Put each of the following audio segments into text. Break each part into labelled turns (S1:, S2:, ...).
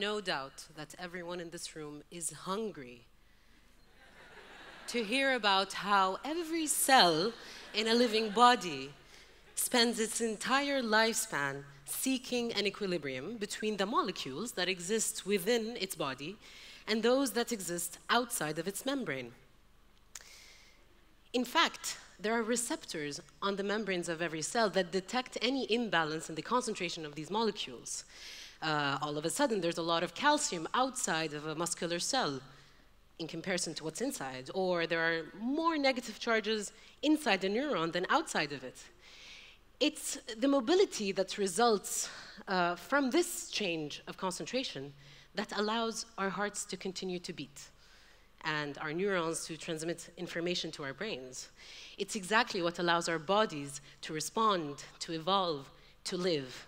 S1: no doubt that everyone in this room is hungry to hear about how every cell in a living body spends its entire lifespan seeking an equilibrium between the molecules that exist within its body and those that exist outside of its membrane. In fact, there are receptors on the membranes of every cell that detect any imbalance in the concentration of these molecules. All of a sudden, there's a lot of calcium outside of a muscular cell in comparison to what's inside, or there are more negative charges inside the neuron than outside of it. It's the mobility that results from this change of concentration that allows our hearts to continue to beat and our neurons to transmit information to our brains. It's exactly what allows our bodies to respond, to evolve, to live.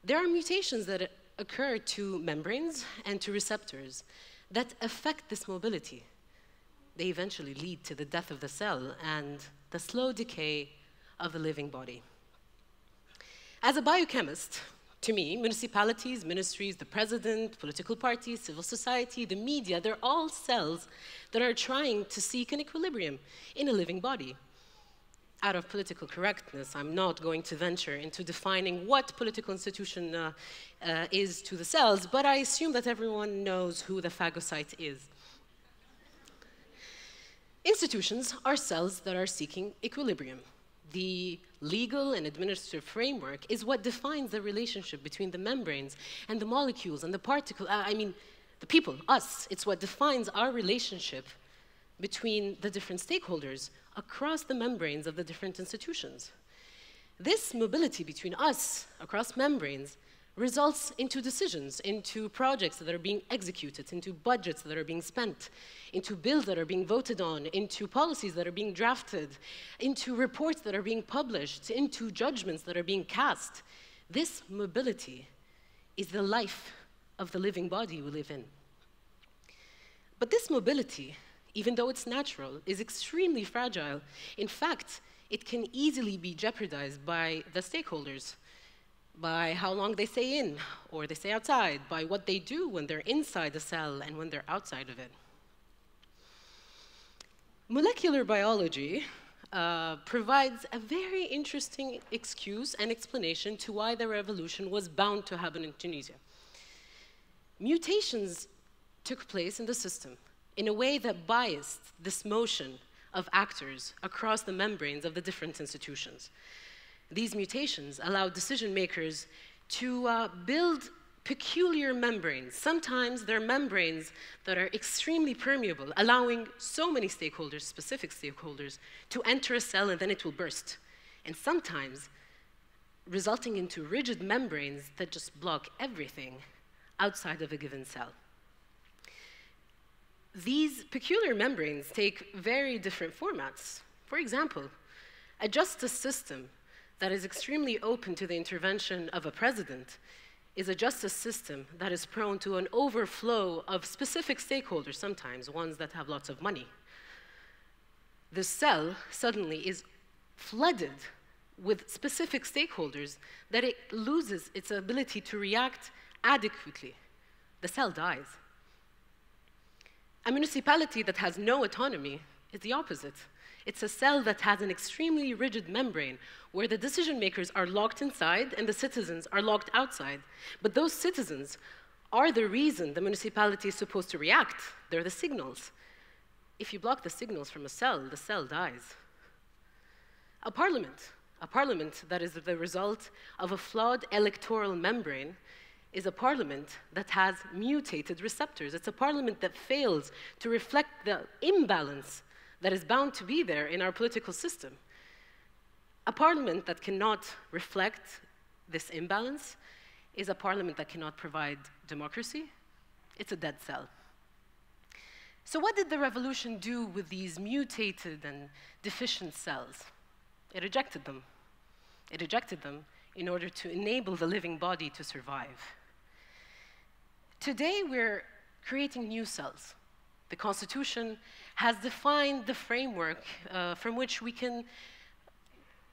S1: There are mutations that occur to membranes and to receptors that affect this mobility. They eventually lead to the death of the cell and the slow decay of the living body. As a biochemist, to me, municipalities, ministries, the president, political parties, civil society, the media, they're all cells that are trying to seek an equilibrium in a living body. Out of political correctness, I'm not going to venture into defining what political institution is to the cells, but I assume that everyone knows who the phagocyte is. Institutions are cells that are seeking equilibrium. The legal and administrative framework is what defines the relationship between the membranes and the molecules and the particles, the people, us. It's what defines our relationship between the different stakeholders across the membranes of the different institutions. This mobility between us across membranes results into decisions, into projects that are being executed, into budgets that are being spent, into bills that are being voted on, into policies that are being drafted, into reports that are being published, into judgments that are being cast. This mobility is the life of the living body we live in. But this mobility, even though it's natural, is extremely fragile. In fact, it can easily be jeopardized by the stakeholders, by how long they stay in or they stay outside, by what they do when they're inside the cell and when they're outside of it. Molecular biology provides a very interesting excuse and explanation to why the revolution was bound to happen in Tunisia. Mutations took place in the system in a way that biased this motion of actors across the membranes of the different institutions. These mutations allow decision makers to build peculiar membranes. Sometimes they're membranes that are extremely permeable, allowing so many stakeholders, specific stakeholders, to enter a cell and then it will burst. And sometimes resulting into rigid membranes that just block everything outside of a given cell. These peculiar membranes take very different formats. For example, a justice system that is extremely open to the intervention of a president is a justice system that is prone to an overflow of specific stakeholders, sometimes ones that have lots of money. The cell suddenly is flooded with specific stakeholders that it loses its ability to react adequately. The cell dies. A municipality that has no autonomy is the opposite. It's a cell that has an extremely rigid membrane where the decision makers are locked inside and the citizens are locked outside. But those citizens are the reason the municipality is supposed to react. They're the signals. If you block the signals from a cell, the cell dies. A parliament that is the result of a flawed electoral membrane is a parliament that has mutated receptors. It's a parliament that fails to reflect the imbalance that is bound to be there in our political system. A parliament that cannot reflect this imbalance is a parliament that cannot provide democracy. It's a dead cell. So what did the revolution do with these mutated and deficient cells? It ejected them. It ejected them in order to enable the living body to survive. Today, we're creating new cells. The Constitution has defined the framework from which we can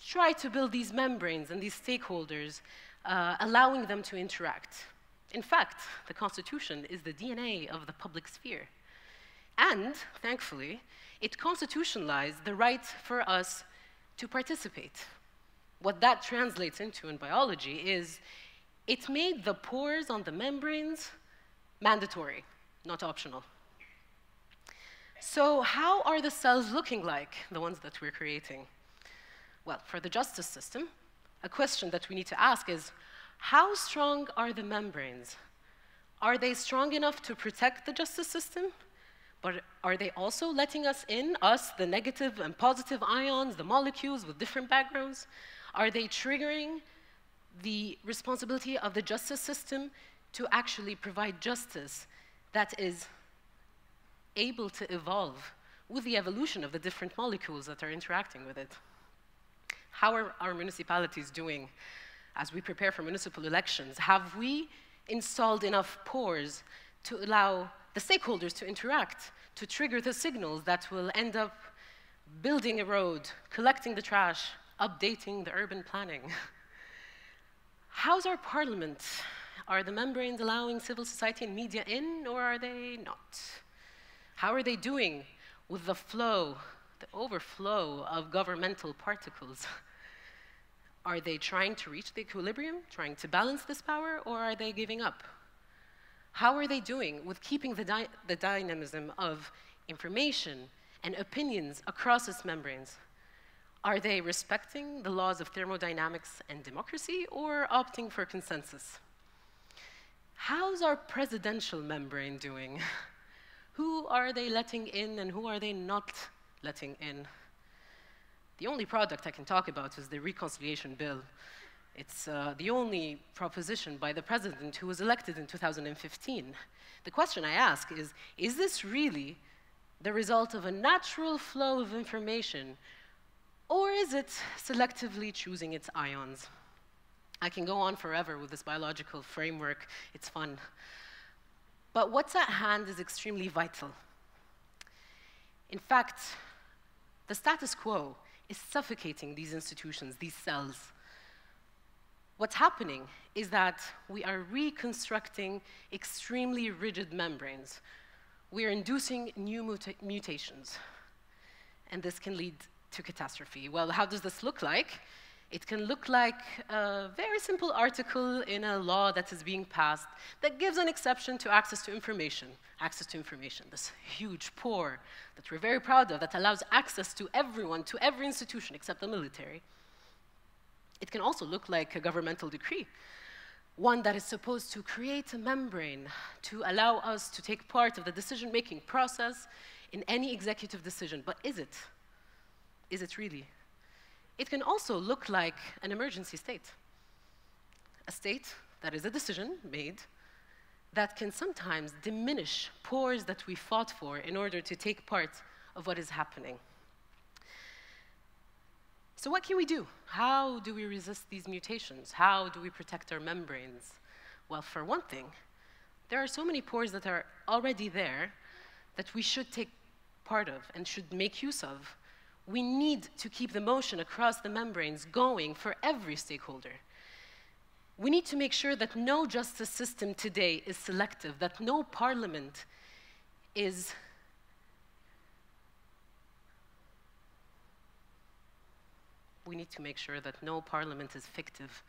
S1: try to build these membranes and these stakeholders, allowing them to interact. In fact, the Constitution is the DNA of the public sphere. And, thankfully, it constitutionalized the right for us to participate. What that translates into in biology is it made the pores on the membranes mandatory, not optional. So how are the cells looking like, the ones that we're creating? Well, for the justice system, a question that we need to ask is, how strong are the membranes? Are they strong enough to protect the justice system? But are they also letting us in, us, the negative and positive ions, the molecules with different backgrounds? Are they triggering the responsibility of the justice system to actually provide justice that is able to evolve with the evolution of the different molecules that are interacting with it? How are our municipalities doing as we prepare for municipal elections? Have we installed enough pores to allow the stakeholders to interact, to trigger the signals that will end up building a road, collecting the trash, updating the urban planning? How's our parliament? Are the membranes allowing civil society and media in, or are they not? How are they doing with the flow, the overflow of governmental particles? Are they trying to reach the equilibrium, trying to balance this power, or are they giving up? How are they doing with keeping the dynamism of information and opinions across its membranes? Are they respecting the laws of thermodynamics and democracy, or opting for consensus? How's our presidential membrane doing? Who are they letting in and who are they not letting in? The only product I can talk about is the reconciliation bill. It's the only proposition by the president who was elected in 2015. The question I ask is this really the result of a natural flow of information, or is it selectively choosing its ions? I can go on forever with this biological framework. It's fun. But what's at hand is extremely vital. In fact, the status quo is suffocating these institutions, these cells. What's happening is that we are reconstructing extremely rigid membranes. We are inducing new mutations, and this can lead to catastrophe. Well, how does this look like? It can look like a very simple article in a law that is being passed that gives an exception to access to information. Access to information, this huge pore that we're very proud of, that allows access to everyone, to every institution except the military. It can also look like a governmental decree, one that is supposed to create a membrane to allow us to take part of the decision-making process in any executive decision. But is it? Is it really? It can also look like an emergency state, a state that is a decision made that can sometimes diminish pores that we fought for in order to take part of what is happening. So what can we do? How do we resist these mutations? How do we protect our membranes? Well, for one thing, there are so many pores that are already there that we should take part of and should make use of. We need to keep the motion across the membranes going for every stakeholder. We need to make sure that no justice system today is selective, that no parliament is we need to make sure that no parliament is fictive.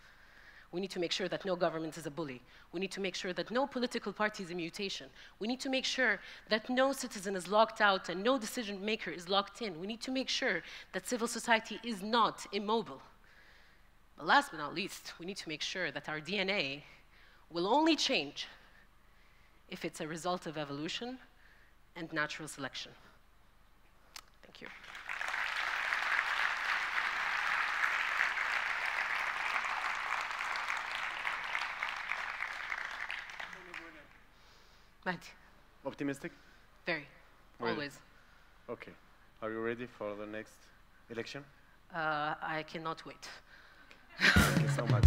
S1: We need to make sure that no government is a bully. We need to make sure that no political party is a mutation. We need to make sure that no citizen is locked out and no decision maker is locked in. We need to make sure that civil society is not immobile. But last but not least, we need to make sure that our DNA will only change if it's a result of evolution and natural selection. Thank you. Mahdi.
S2: Optimistic?
S1: Very.
S2: Really?
S1: Always.
S2: Okay. Are you ready for the next election?
S1: I cannot wait.
S2: Thank you so much.